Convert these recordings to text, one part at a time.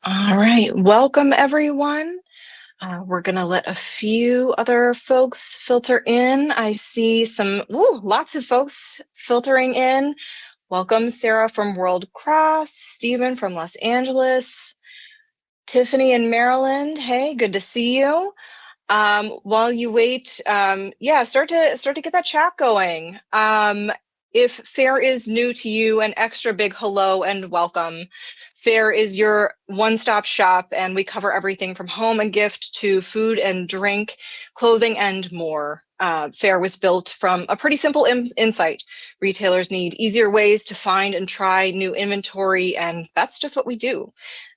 All right, welcome everyone. We're gonna let a few other folks filter in. I see lots of folks filtering in. Welcome Sarah from World Crafts, Stephen from Los Angeles, Tiffany in Maryland. Hey, good to see you. While you wait, start to get that chat going. If Faire is new to you, an extra big hello and welcome. Faire is your one-stop shop, and we cover everything from home and gift to food and drink, clothing, and more. Faire was built from a pretty simple insight. Retailers need easier ways to find and try new inventory, and that's just what we do.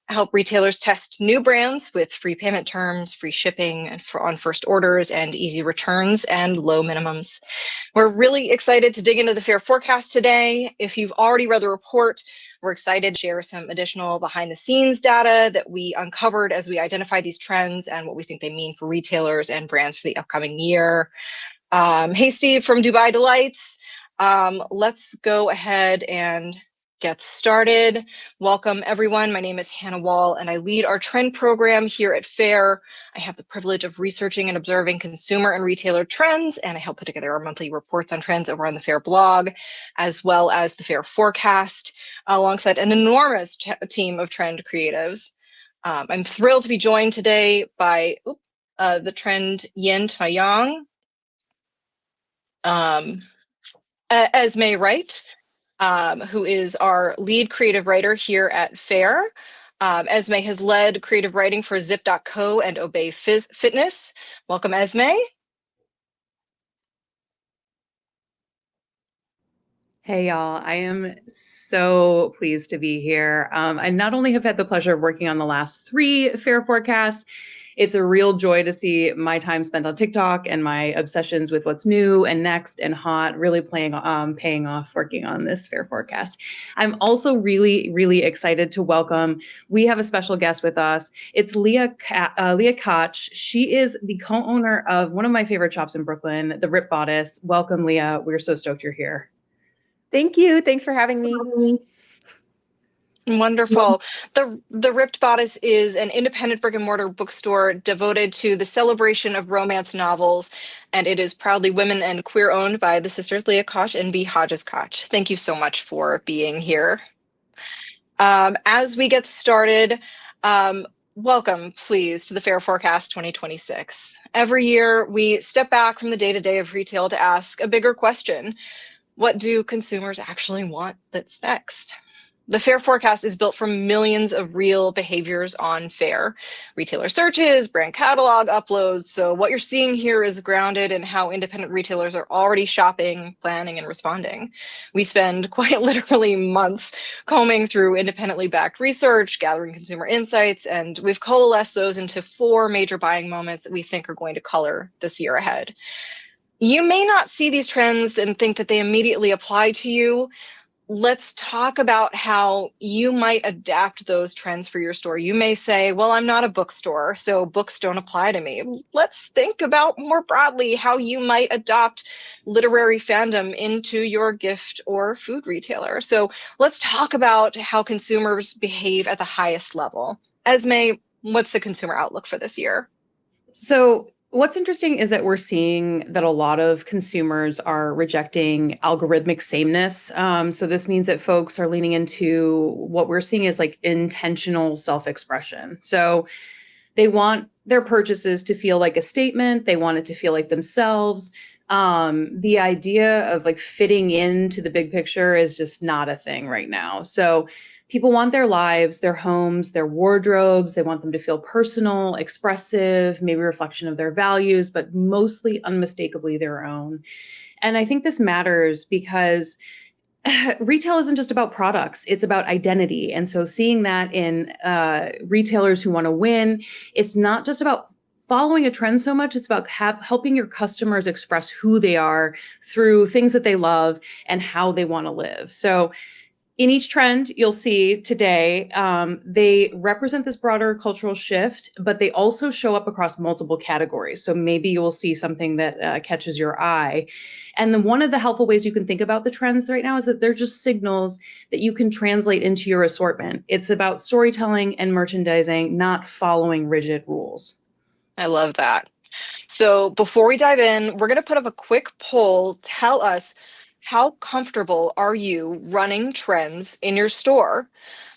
Help retailers test new brands with free payment terms, free shipping on first orders, and easy returns and low minimums. We're really excited to dig into the Faire forecast today. If you've already read the report, we're excited to share some additional behind the scenes data that we uncovered as we identified these trends and what we think they mean for retailers and brands for the upcoming year. Hey, Steve from Dubai Delights. Let's go ahead and get started. Welcome everyone. My name is Hannah Wall and I lead our trend program here at Faire. I have the privilege of researching and observing consumer and retailer trends, and I help put together our monthly reports on trends over on the Faire blog, as well as the Faire forecast, alongside an enormous team of trend creatives. I'm thrilled to be joined today by the trend yin to my yang, Esme Wright, who is our lead creative writer here at Faire. Esme has led creative writing for Zip.co and Obey Fitness. Welcome, Esme. Hey, y'all. I am so pleased to be here. I not only have had the pleasure of working on the last 3 Faire forecasts, it's a real joy to see my time spent on TikTok and my obsessions with what's new and next and hot really paying off working on this Faire forecast. I'm also really, really excited to welcome, we have a special guest with us. It's Leah Koch. She is the co-owner of one of my favorite shops in Brooklyn, The Rip Bodice. Welcome, Leah. We're so stoked you're here. Thank you. Thanks for having me. Wonderful. The Ripped Bodice is an independent brick and mortar bookstore devoted to the celebration of romance novels, and it is proudly women and queer owned by the sisters Leah Koch and B. Hodges Koch. Thank you so much for being here. As we get started, welcome, please, to the Faire Forecast 2026. Every year, we step back from the day-to-day of retail to ask a bigger question. What do consumers actually want that's next? The Faire forecast is built from millions of real behaviors on Faire, retailer searches, brand catalog uploads. So what you're seeing here is grounded in how independent retailers are already shopping, planning, and responding. We spend quite literally months combing through independently backed research, gathering consumer insights, and we've coalesced those into 4 major buying moments that we think are going to color this year ahead. You may not see these trends and think that they immediately apply to you. Let's talk about how you might adapt those trends for your store. You may say, well, I'm not a bookstore, so books don't apply to me. Let's think about more broadly how you might adopt literary fandom into your gift or food retailer. So let's talk about how consumers behave at the highest level. Esme, what's the consumer outlook for this year? So what's interesting is that we're seeing that a lot of consumers are rejecting algorithmic sameness. So this means that folks are leaning into what we're seeing as like intentional self-expression. So they want their purchases to feel like a statement. They want it to feel like themselves. The idea of like fitting into the big picture is just not a thing right now. So people want their lives, their homes, their wardrobes. They want them to feel personal, expressive, maybe a reflection of their values, but mostly unmistakably their own. And I think this matters because retail isn't just about products, it's about identity. And so seeing that in retailers who want to win, it's not just about following a trend so much, it's about helping your customers express who they are through things that they love and how they want to live. So in each trend you'll see today, they represent this broader cultural shift, but they also show up across multiple categories. So maybe you will see something that catches your eye. And then one of the helpful ways you can think about the trends right now is that they're just signals that you can translate into your assortment. It's about storytelling and merchandising, not following rigid rules. I love that. So before we dive in, we're going to put up a quick poll. Tell us, how comfortable are you running trends in your store?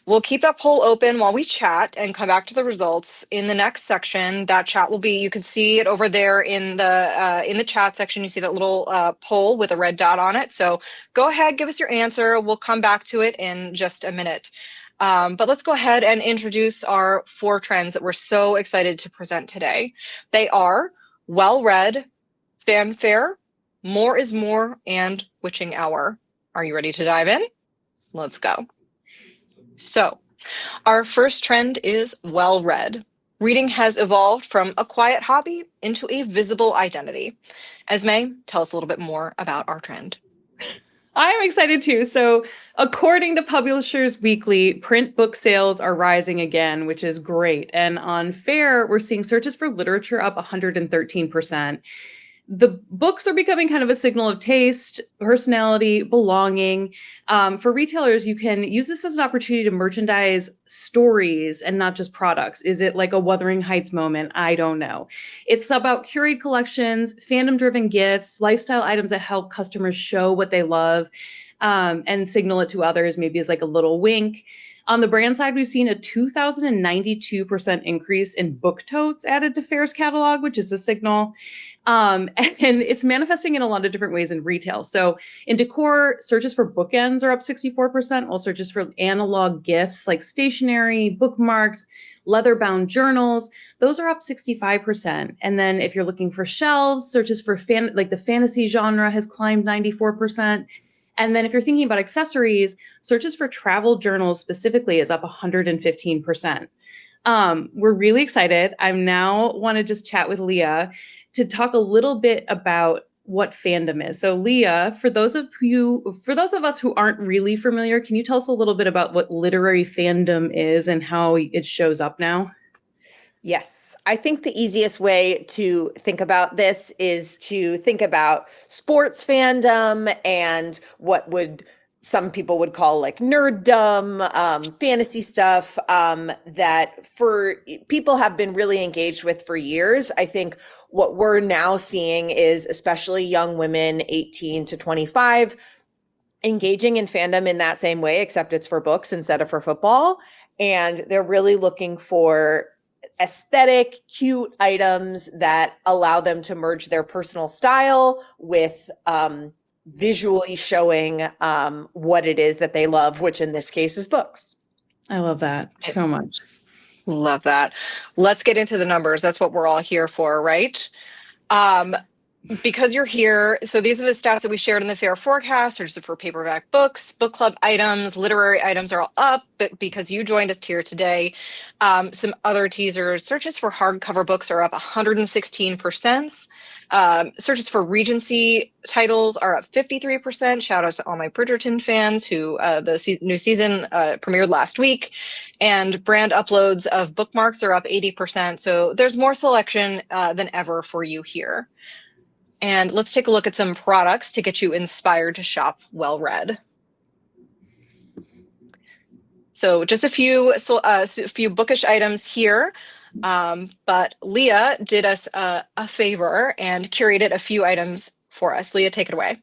We'll keep that poll open while we chat and come back to the results in the next section. That chat will be, you can see it over there in the chat section. You see that little poll with a red dot on it. So go ahead, give us your answer. We'll come back to it in just a minute. But let's go ahead and introduce our 4 trends that we're so excited to present today. They are well-read, fanfare, more is more, and witching hour. Are you ready to dive in? Let's go. So our first trend is well-read. Reading has evolved from a quiet hobby into a visible identity. Esme, tell us a little bit more about our trend. I'm excited too. So, according to Publishers Weekly, print book sales are rising again, which is great. And on Faire, we're seeing searches for literature up 113%. The books are becoming kind of a signal of taste, personality, belonging. For retailers, you can use this as an opportunity to merchandise stories and not just products. Is it like a Wuthering Heights moment? I don't know. It's about curated collections, fandom-driven gifts, lifestyle items that help customers show what they love, and signal it to others, maybe as like a little wink. On the brand side, we've seen a 2,092% increase in book totes added to Faire's catalog, which is a signal. And it's manifesting in a lot of different ways in retail. So in decor, searches for bookends are up 64%, while searches for analog gifts like stationery, bookmarks, leather-bound journals, those are up 65%. And then if you're looking for shelves, searches for the fantasy genre has climbed 94%. And then if you're thinking about accessories, searches for travel journals specifically is up 115%. We're really excited. I now want to just chat with Leah to talk a little bit about what fandom is. So Leah, for those of us who aren't really familiar, can you tell us a little bit about what literary fandom is and how it shows up now? Yes, I think the easiest way to think about this is to think about sports fandom and what some people would call like nerddom, fantasy stuff that for people have been really engaged with for years. I think what we're now seeing is especially young women 18 to 25 engaging in fandom in that same way, except it's for books instead of for football. And they're really looking for aesthetic, cute items that allow them to merge their personal style with visually showing what it is that they love, which in this case is books. I love that so much. Love that. Let's get into the numbers. That's what we're all here for, right? Because you're here, so these are the stats that we shared in the Faire forecast. Searches for paperback books, book club items, literary items are all up, but because you joined us here today, some other teasers. Searches for hardcover books are up 116%. Searches for Regency titles are up 53%. Shout out to all my Bridgerton fans who the new season premiered last week. And brand uploads of bookmarks are up 80%. So there's more selection than ever for you here. And let's take a look at some products to get you inspired to shop well-read. So just a few bookish items here, but Leah did us a favor and curated a few items for us. Leah, take it away.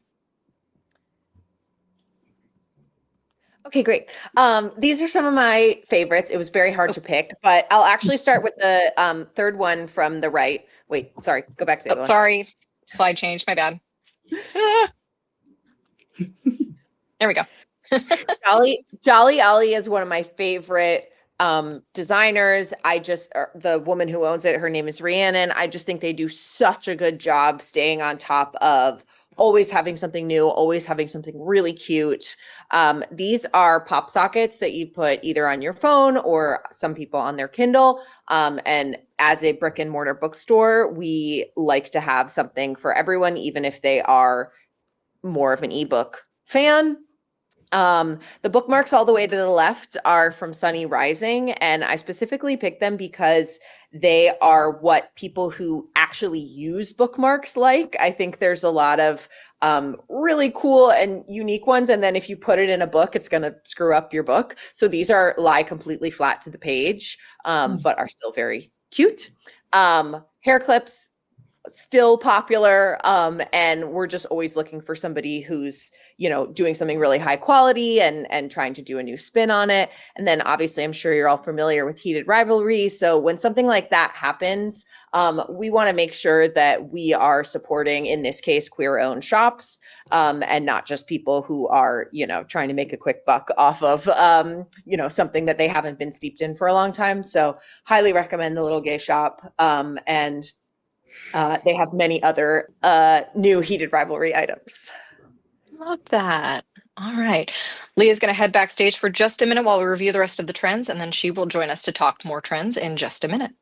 Okay, great. These are some of my favorites. It was very hard to pick, but I'll actually start with the third one from the right. Wait, sorry, go back to the other one. Sorry, slide change, my bad. There we go. Jolly Ollie is one of my favorite designers. The woman who owns it, her name is Rhiannon. I just think they do such a good job staying on top of always having something new, always having something really cute. These are pop sockets that you put either on your phone or some people on their Kindle. And as a brick and mortar bookstore, we like to have something for everyone, even if they are more of an ebook fan. The bookmarks all the way to the left are from Sunny Rising, and I specifically picked them because they are what people who actually use bookmarks like. I think there's a lot of really cool and unique ones, and then if you put it in a book, it's going to screw up your book. So these lie completely flat to the page, but are still very cute. Hair clips, still popular, and we're just always looking for somebody who's doing something really high quality and trying to do a new spin on it. And then obviously I'm sure you're all familiar with heated rivalry, so when something like that happens, we want to make sure that we are supporting, in this case, queer owned shops, and not just people who are trying to make a quick buck off of something that they haven't been steeped in for a long time. So highly recommend the Little Gay Shop, and they have many other new heated rivalry items. Love that. All right. Leah's going to head backstage for just a minute while we review the rest of the trends, and then she will join us to talk more trends in just a minute.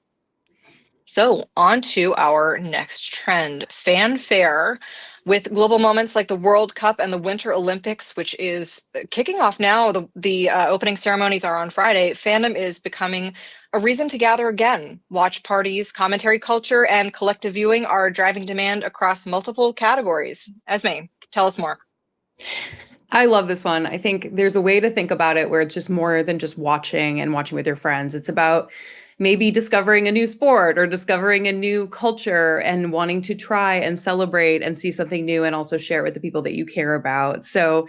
So on to our next trend, Fanfare. With global moments like the World Cup and the Winter Olympics, which is kicking off now, the opening ceremonies are on Friday, fandom is becoming a reason to gather again. Watch parties, commentary culture, and collective viewing are driving demand across multiple categories. Esme, tell us more. I love this one. I think there's a way to think about it where it's just more than just watching and watching with your friends. It's about maybe discovering a new sport or discovering a new culture and wanting to try and celebrate and see something new and also share it with the people that you care about. So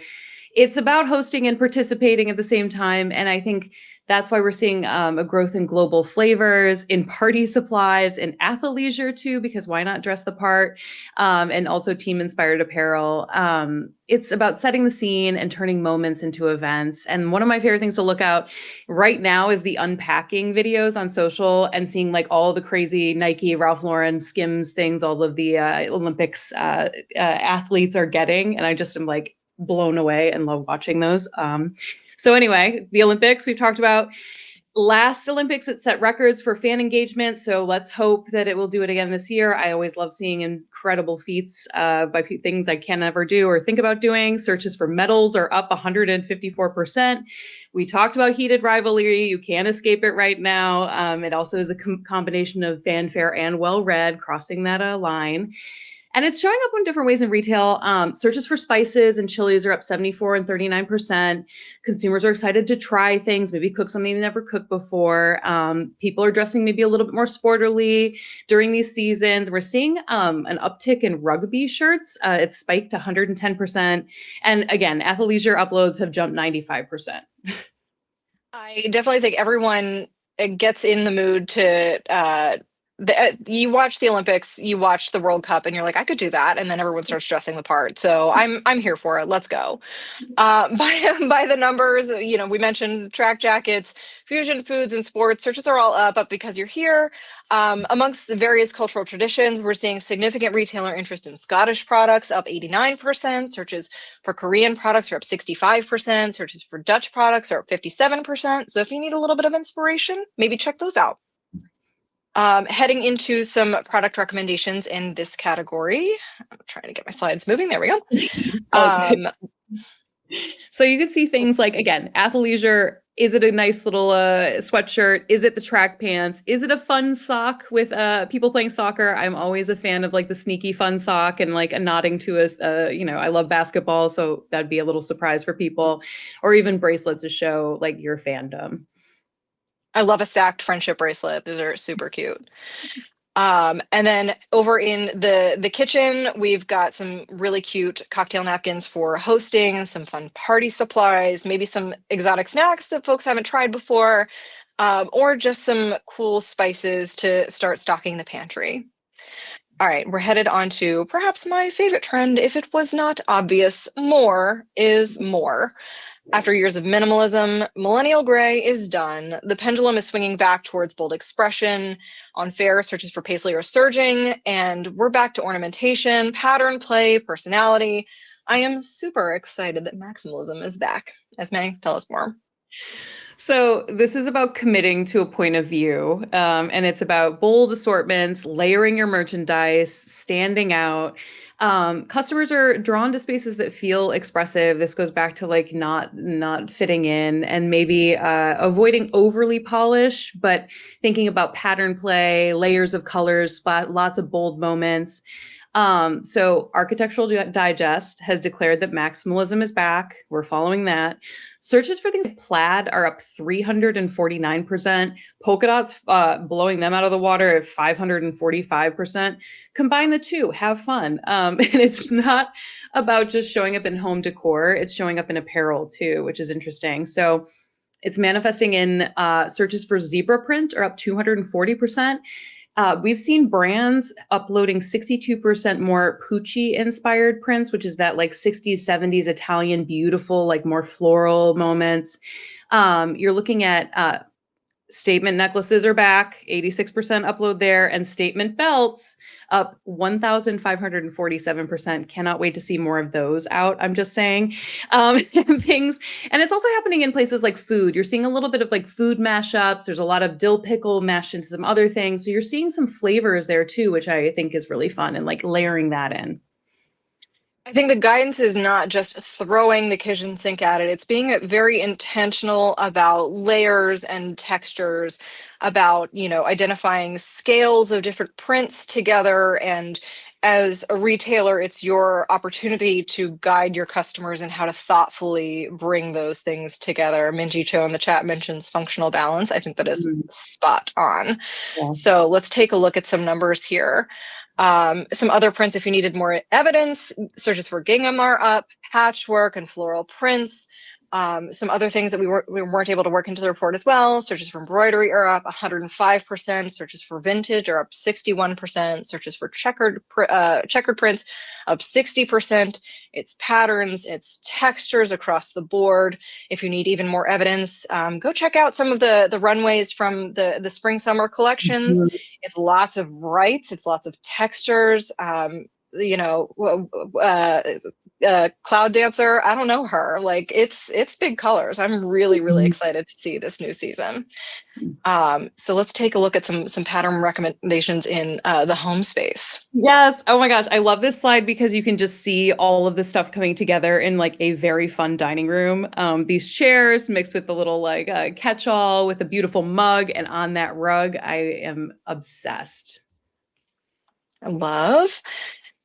it's about hosting and participating at the same time. And I think that's why we're seeing a growth in global flavors, in party supplies, in athleisure too, because why not dress the part? And also team-inspired apparel. It's about setting the scene and turning moments into events. And one of my favorite things to look out right now is the unpacking videos on social and seeing like all the crazy Nike, Ralph Lauren, Skims things all of the Olympics athletes are getting. And I just am like blown away and love watching those. So anyway, the Olympics we've talked about. Last Olympics, it set records for fan engagement. So let's hope that it will do it again this year. I always love seeing incredible feats by things I can never do or think about doing. Searches for medals are up 154%. We talked about heated rivalry. You can't escape it right now. It also is a combination of fanfare and well-read, crossing that line. And it's showing up in different ways in retail. Searches for spices and chilies are up 74 and 39%. Consumers are excited to try things, maybe cook something they never cooked before. People are dressing maybe a little bit more sportily during these seasons. We're seeing an uptick in rugby shirts. It's spiked 110%. And again, athleisure uploads have jumped 95%. I definitely think everyone gets in the mood to you watch the Olympics, you watch the World Cup, and you're like, I could do that, and then everyone starts dressing the part. So I'm here for it. Let's go. By the numbers, we mentioned track jackets, fusion foods, and sports. Searches are all up because you're here. Amongst the various cultural traditions, we're seeing significant retailer interest in Scottish products, up 89%. Searches for Korean products are up 65%. Searches for Dutch products are up 57%. So if you need a little bit of inspiration, maybe check those out. Heading into some product recommendations in this category. I'm trying to get my slides moving. There we go. So you can see things like, again, athleisure. Is it a nice little sweatshirt? Is it the track pants? Is it a fun sock with people playing soccer? I'm always a fan of like the sneaky fun sock and like a nodding to us. I love basketball, so that'd be a little surprise for people. Or even bracelets to show like your fandom. I love a stacked friendship bracelet. Those are super cute. And then over in the kitchen, we've got some really cute cocktail napkins for hosting, some fun party supplies, maybe some exotic snacks that folks haven't tried before, or just some cool spices to start stocking the pantry. All right, we're headed on to perhaps my favorite trend, if it was not obvious. More is more. After years of minimalism, millennial gray is done. The pendulum is swinging back towards bold expression. On Faire, searches for paisley are surging, and we're back to ornamentation, pattern, play, personality. I am super excited that maximalism is back. Esme, tell us more. So this is about committing to a point of view, and it's about bold assortments, layering your merchandise, standing out. Customers are drawn to spaces that feel expressive. This goes back to like not fitting in, and maybe avoiding overly polish, but thinking about pattern play, layers of colors, lots of bold moments. So Architectural Digest has declared that maximalism is back. We're following that. Searches for things like plaid are up 349%. Polka dots, blowing them out of the water at 545%. Combine the two, have fun. And it's not about just showing up in home decor. It's showing up in apparel too, which is interesting. So it's manifesting in searches for zebra print are up 240%. We've seen brands uploading 62% more Pucci inspired prints, which is that like 60s, 70s Italian, beautiful, like more floral moments. You're looking at statement necklaces are back, 86% upload there, and statement belts up 1,547%. Cannot wait to see more of those out. I'm just saying things. And it's also happening in places like food. You're seeing a little bit of like food mashups. There's a lot of dill pickle mashed into some other things. So you're seeing some flavors there too, which I think is really fun, and like layering that in. I think the guidance is not just throwing the kitchen sink at it. It's being very intentional about layers and textures, about, identifying scales of different prints together. And as a retailer, it's your opportunity to guide your customers in how to thoughtfully bring those things together. Minji Cho in the chat mentions functional balance. I think that is spot on. Yeah. So let's take a look at some numbers here. Some other prints, if you needed more evidence, searches for gingham are up, patchwork and floral prints. Some other things that we weren't able to work into the report as well. Searches for embroidery are up 105%. Searches for vintage are up 61%. Searches for checkered prints up 60%. It's patterns, it's textures across the board. If you need even more evidence, go check out some of the runways from the spring summer collections. Mm-hmm. It's lots of brights. It's lots of textures. Cloud Dancer, I don't know her. Like it's big colors. I'm really, really excited to see this new season. So let's take a look at some pattern recommendations in the home space. Yes. Oh my gosh. I love this slide because you can just see all of this stuff coming together in like a very fun dining room. These chairs mixed with the little like catch-all with a beautiful mug, and on that rug, I am obsessed. I love.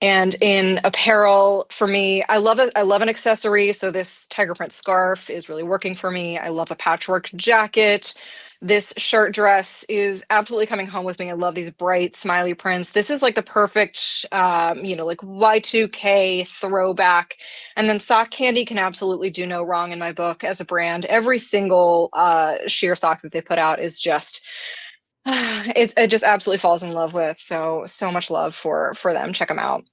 And in apparel, for me, I love an accessory. So this tiger print scarf is really working for me. I love a patchwork jacket. This shirt dress is absolutely coming home with me. I love these bright smiley prints. This is like the perfect, like Y2K throwback. And then Sock Candy can absolutely do no wrong in my book as a brand. Every single sheer sock that they put out is just, it just absolutely falls in love with. So much love for them. Check them out.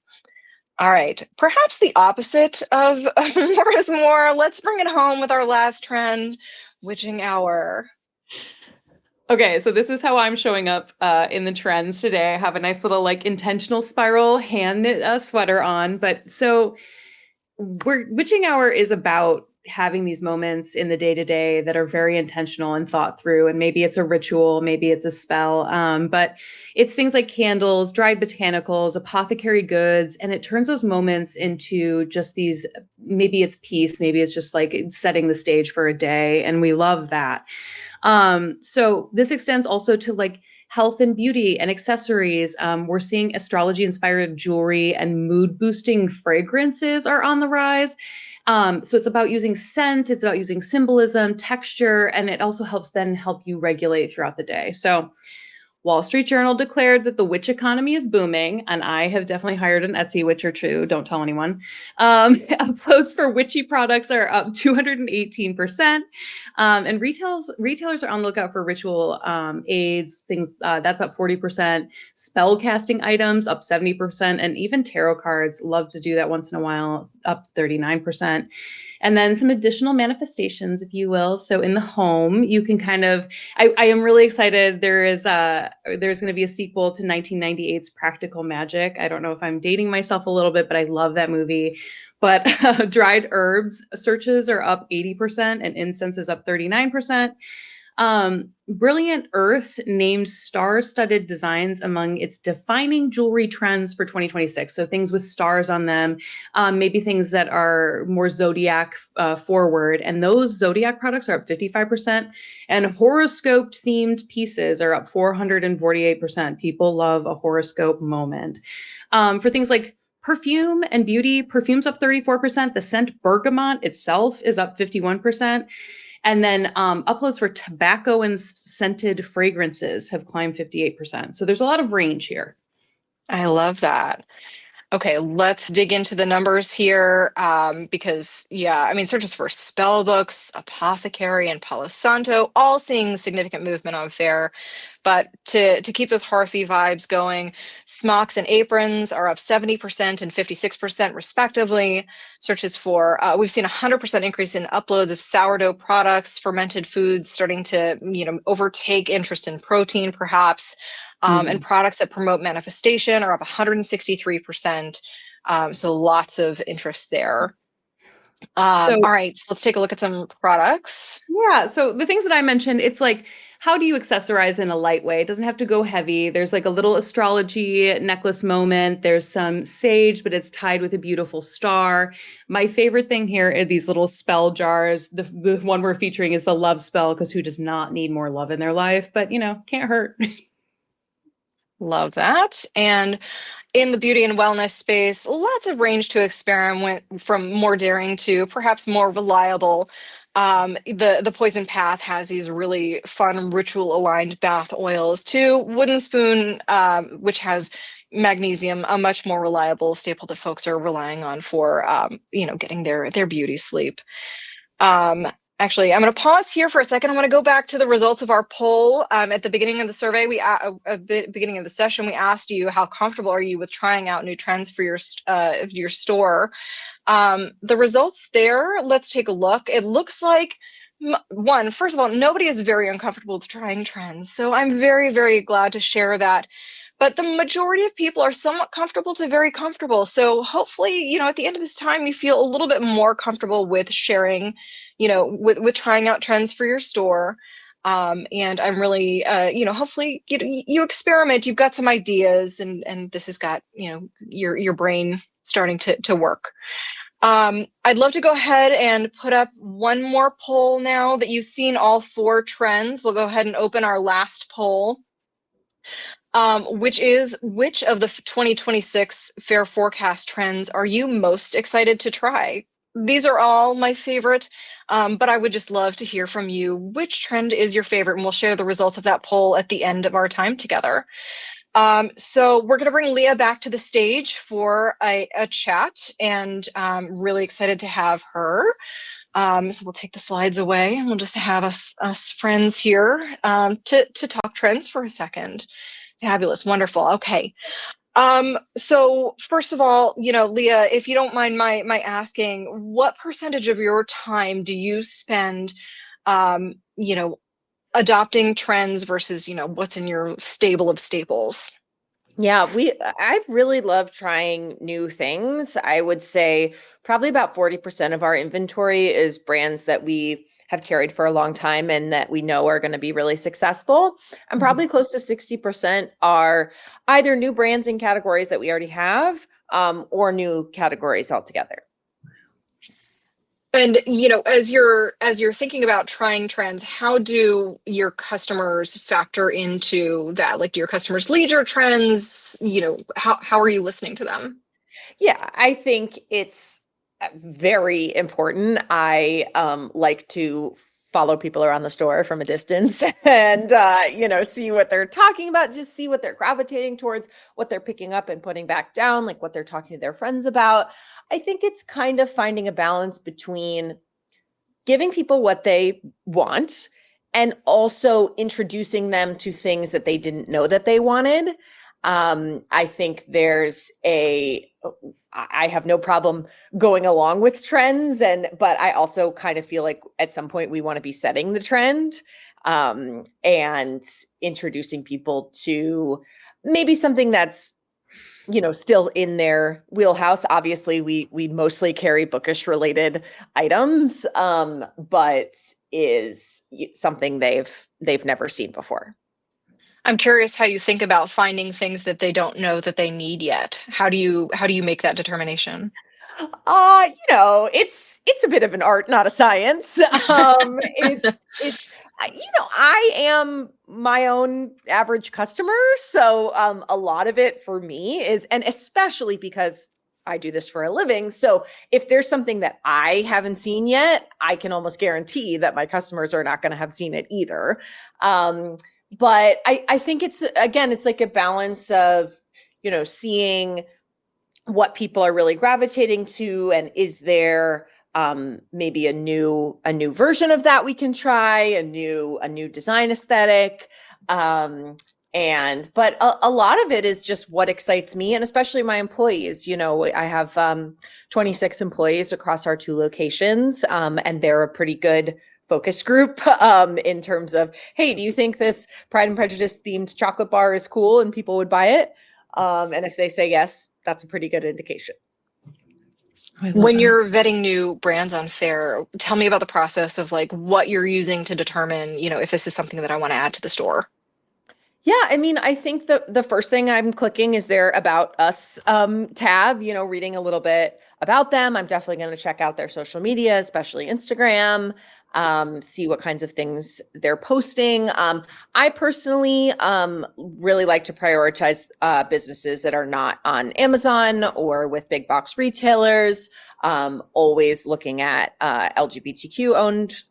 All right, perhaps the opposite of more is more. Let's bring it home with our last trend, witching hour. Okay, so this is how I'm showing up in the trends today. I have a nice little like intentional spiral hand knit sweater on. But so witching hour is about having these moments in the day-to-day that are very intentional and thought through, and maybe it's a ritual, maybe it's a spell, but it's things like candles, dried botanicals, apothecary goods, and it turns those moments into just these, maybe it's peace, maybe it's just like setting the stage for a day, and we love that. So this extends also to like health and beauty and accessories. We're seeing astrology inspired jewelry and mood boosting fragrances are on the rise. So it's about using scent, it's about using symbolism, texture, and it also helps you regulate throughout the day. So Wall Street Journal declared that the witch economy is booming, and I have definitely hired an Etsy witch or two. Don't tell anyone. Uploads for witchy products are up 218%, and retailers are on the lookout for ritual aids, things that's up 40%. Spell casting items up 70%, and even tarot cards, love to do that once in a while, up 39%. And then some additional manifestations, if you will. So in the home, you can kind of, I am really excited. There's going to be a sequel to 1998's Practical Magic. I don't know if I'm dating myself a little bit, but I love that movie. But dried herbs searches are up 80% and incense is up 39%. Brilliant Earth named star-studded designs among its defining jewelry trends for 2026. So things with stars on them, maybe things that are more zodiac forward. And those zodiac products are up 55%. And horoscope themed pieces are up 448%. People love a horoscope moment. For things like perfume and beauty, perfume's up 34%. The scent bergamot itself is up 51%. And then uploads for tobacco and scented fragrances have climbed 58%. So there's a lot of range here. I love that. Okay, let's dig into the numbers here because, yeah, I mean, searches for spell books, apothecary, and Palo Santo, all seeing significant movement on Faire. But to keep those hearthy vibes going, smocks and aprons are up 70% and 56% respectively. Searches for, we've seen a 100% increase in uploads of sourdough products, fermented foods starting to, overtake interest in protein, perhaps. And products that promote manifestation are up 163%. So lots of interest there. All right, so let's take a look at some products. Yeah. So the things that I mentioned, it's like, how do you accessorize in a light way? It doesn't have to go heavy. There's like a little astrology necklace moment. There's some sage, but it's tied with a beautiful star. My favorite thing here are these little spell jars. The one we're featuring is the love spell, because who does not need more love in their life? But, can't hurt. Love that. And in the beauty and wellness space, lots of range to experiment from more daring to perhaps more reliable. The Poison Path has these really fun ritual aligned bath oils to Wooden Spoon, which has magnesium, a much more reliable staple that folks are relying on for getting their beauty sleep. Actually, I'm going to pause here for a second. I want to go back to the results of our poll. At the beginning of the survey, at the beginning of the session, we asked you how comfortable are you with trying out new trends for your store. The results there, let's take a look. It looks like, first of all, nobody is very uncomfortable with trying trends. So I'm very, very glad to share that. But the majority of people are somewhat comfortable to very comfortable. So hopefully, at the end of this time, you feel a little bit more comfortable with sharing, with trying out trends for your store. And I'm really, hopefully you experiment, you've got some ideas, and this has got, your brain starting to work. I'd love to go ahead and put up one more poll now that you've seen all 4 trends. We'll go ahead and open our last poll. Which of the 2026 Faire forecast trends are you most excited to try? These are all my favorite, but I would just love to hear from you. Which trend is your favorite? And we'll share the results of that poll at the end of our time together. So we're going to bring Leah back to the stage for a chat, and really excited to have her. So we'll take the slides away and we'll just have us friends here to talk trends for a second. Fabulous. Wonderful. Okay. So first of all, Leah, if you don't mind my asking, what percentage of your time do you spend, adopting trends versus, what's in your stable of staples? Yeah, I really love trying new things. I would say probably about 40% of our inventory is brands that we have carried for a long time and that we know are going to be really successful. And probably close to 60% are either new brands in categories that we already have, or new categories altogether. And as you're thinking about trying trends, how do your customers factor into that? Like, do your customers lead your trends? How are you listening to them? Yeah, I think it's very important. I like to follow people around the store from a distance and see what they're talking about, just see what they're gravitating towards, what they're picking up and putting back down, like what they're talking to their friends about. I think it's kind of finding a balance between giving people what they want and also introducing them to things that they didn't know that they wanted. I think I have no problem going along with trends, but I also kind of feel like at some point we want to be setting the trend, and introducing people to maybe something that's still in their wheelhouse. Obviously, we mostly carry bookish related items, but is something they've never seen before. I'm curious how you think about finding things that they don't know that they need yet. How do you make that determination? It's a bit of an art, not a science. I am my own average customer, so a lot of it for me is, and especially because I do this for a living. So if there's something that I haven't seen yet, I can almost guarantee that my customers are not going to have seen it either. But I think it's like a balance of, seeing what people are really gravitating to, and is there maybe a new version of that we can try, a new design aesthetic, but a lot of it is just what excites me, and especially my employees. I have 26 employees across our 2 locations, and they're a pretty good focus group in terms of, hey, do you think this Pride and Prejudice themed chocolate bar is cool and people would buy it? And if they say yes, that's a pretty good indication. When you're vetting new brands on Faire, tell me about the process of like what you're using to determine, if this is something that I want to add to the store. Yeah, I mean, I think the first thing I'm clicking is their About Us tab, reading a little bit about them. I'm definitely going to check out their social media, especially Instagram, see what kinds of things they're posting. I personally really like to prioritize businesses that are not on Amazon or with big box retailers. Always looking at LGBTQ owned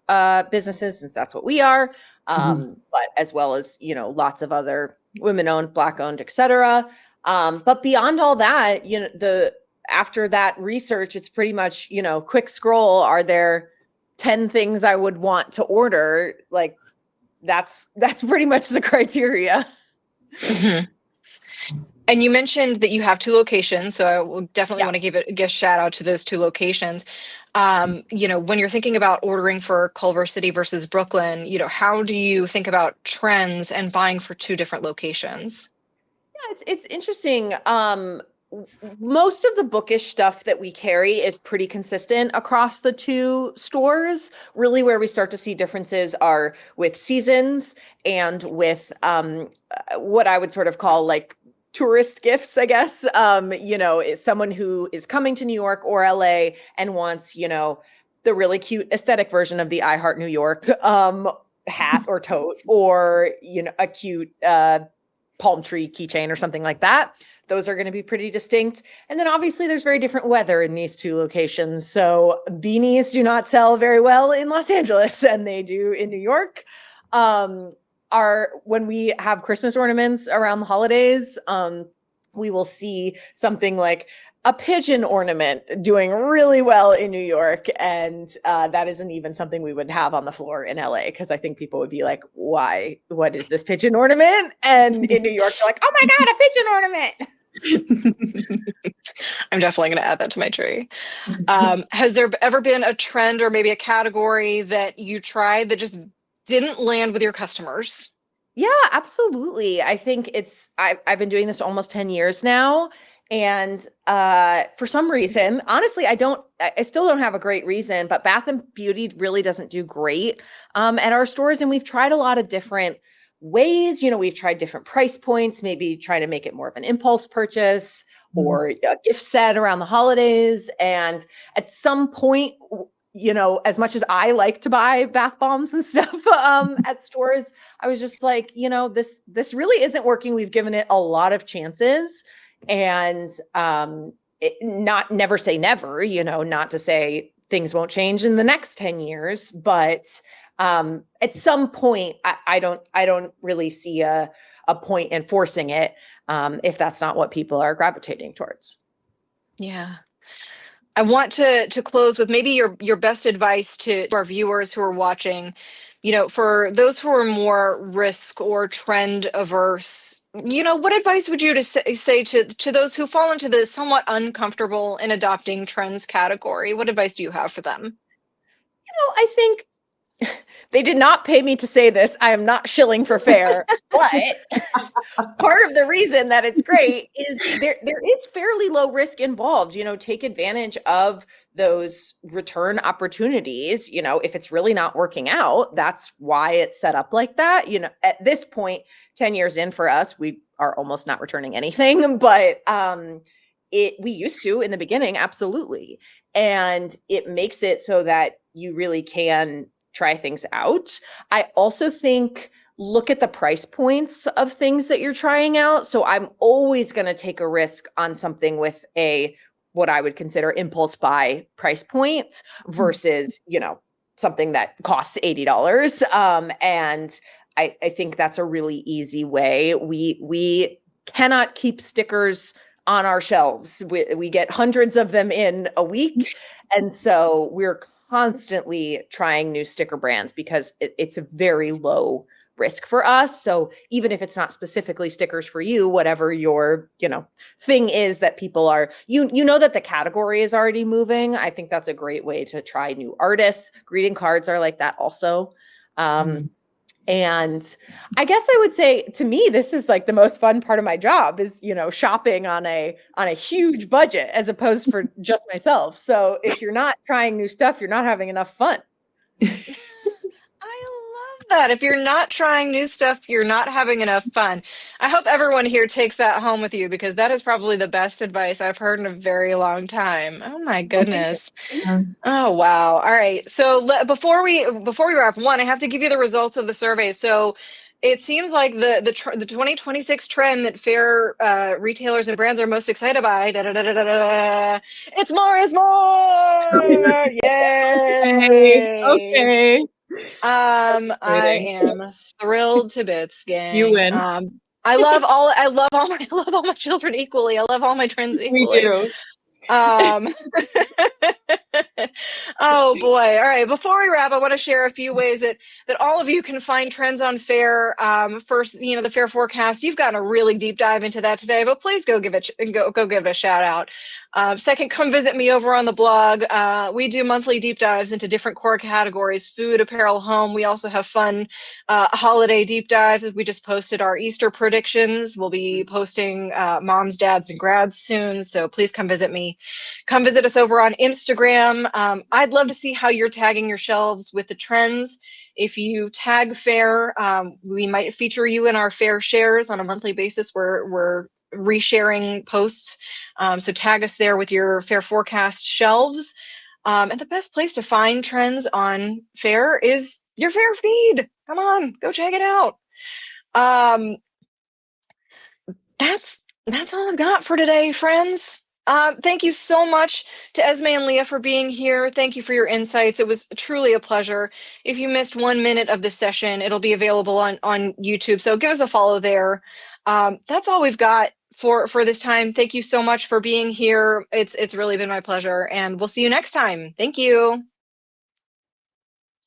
businesses, since that's what we are. But as well as, lots of other women owned, Black owned, et cetera. But beyond all that, after that research, it's pretty much, quick scroll. Are there 10 things I would want to order? Like that's pretty much the criteria. Mm-hmm. And you mentioned that you have 2 locations, so I will definitely want to give a shout out to those 2 locations. When you're thinking about ordering for Culver City versus Brooklyn, how do you think about trends and buying for 2 different locations? Yeah, it's interesting. Most of the bookish stuff that we carry is pretty consistent across the 2 stores. Really, where we start to see differences are with seasons and with what I would sort of call like tourist gifts, I guess. Is someone who is coming to New York or LA and wants, the really cute aesthetic version of the I Heart New York hat or tote, or, a cute palm tree keychain or something like that. Those are going to be pretty distinct. And then obviously there's very different weather in these 2 locations. So beanies do not sell very well in Los Angeles, and they do in New York. When we have Christmas ornaments around the holidays, we will see something like a pigeon ornament doing really well in New York. And that isn't even something we would have on the floor in LA, because I think people would be like, why? What is this pigeon ornament? And in New York, they're like, oh my God, a pigeon ornament. I'm definitely going to add that to my tree. Has there ever been a trend or maybe a category that you tried that just didn't land with your customers? Yeah, absolutely. I think I've been doing this almost 10 years now. And for some reason, honestly, I still don't have a great reason, but Bath and Beauty really doesn't do great at our stores. And we've tried a lot of different ways. We've tried different price points, maybe try to make it more of an impulse purchase or a gift set around the holidays. And at some point, as much as I like to buy bath bombs and stuff at stores, I was just like, this really isn't working. We've given it a lot of chances, and never say never, not to say things won't change in the next 10 years, but at some point, I don't really see a point in forcing it if that's not what people are gravitating towards. Yeah. I want to close with maybe your best advice to our viewers who are watching, for those who are more risk or trend averse, what advice would you say to those who fall into the somewhat uncomfortable in adopting trends category? What advice do you have for them? I think they did not pay me to say this. I am not shilling for Faire, but part of the reason that it's great is there is fairly low risk involved. Take advantage of those return opportunities. If it's really not working out, that's why it's set up like that. At this point, 10 years in for us, we are almost not returning anything, but we used to in the beginning, absolutely. And it makes it so that you really can try things out. I also think look at the price points of things that you're trying out. So I'm always going to take a risk on something with what I would consider impulse buy price points versus, something that costs $80. And I think that's a really easy way. We cannot keep stickers on our shelves. We get hundreds of them in a week. And so we're constantly trying new sticker brands because it's a very low risk for us. So even if it's not specifically stickers for you, whatever your, thing is that people are, that the category is already moving. I think that's a great way to try new artists. Greeting cards are like that also. And I guess I would say, to me, this is like the most fun part of my job is, shopping on a huge budget as opposed for just myself. So if you're not trying new stuff, you're not having enough fun. I love that. If you're not trying new stuff, you're not having enough fun. I hope everyone here takes that home with you, because that is probably the best advice I've heard in a very long time. Oh my goodness. Oh wow. All right. So before we wrap, one, I have to give you the results of the survey. So it seems like the 2026 trend that Faire retailers and brands are most excited by, it's more is more. Yay. Okay. I am thrilled to bits, gang. You win. I love all my children equally. I love all my trends equally. We do. Oh boy. All right. Before we wrap, I want to share a few ways that all of you can find trends on Faire. First, the Faire forecast. You've gotten a really deep dive into that today, but please go give it a shout out. Second, come visit me over on the blog. We do monthly deep dives into different core categories: food, apparel, home. We also have fun holiday deep dives. We just posted our Easter predictions. We'll be posting moms, dads, and grads soon. So please come visit me. Come visit us over on Instagram. I'd love to see how you're tagging your shelves with the trends. If you tag Faire, we might feature you in our Faire shares on a monthly basis. We're resharing posts. So tag us there with your Faire forecast shelves. And the best place to find trends on Faire is your Faire feed. Come on, go check it out. That's all I've got for today, friends. Thank you so much to Esme and Leah for being here. Thank you for your insights. It was truly a pleasure. If you missed 1 minute of this session, it'll be available on YouTube. So give us a follow there. That's all we've got for this time. Thank you so much for being here. It's really been my pleasure, and we'll see you next time. Thank you.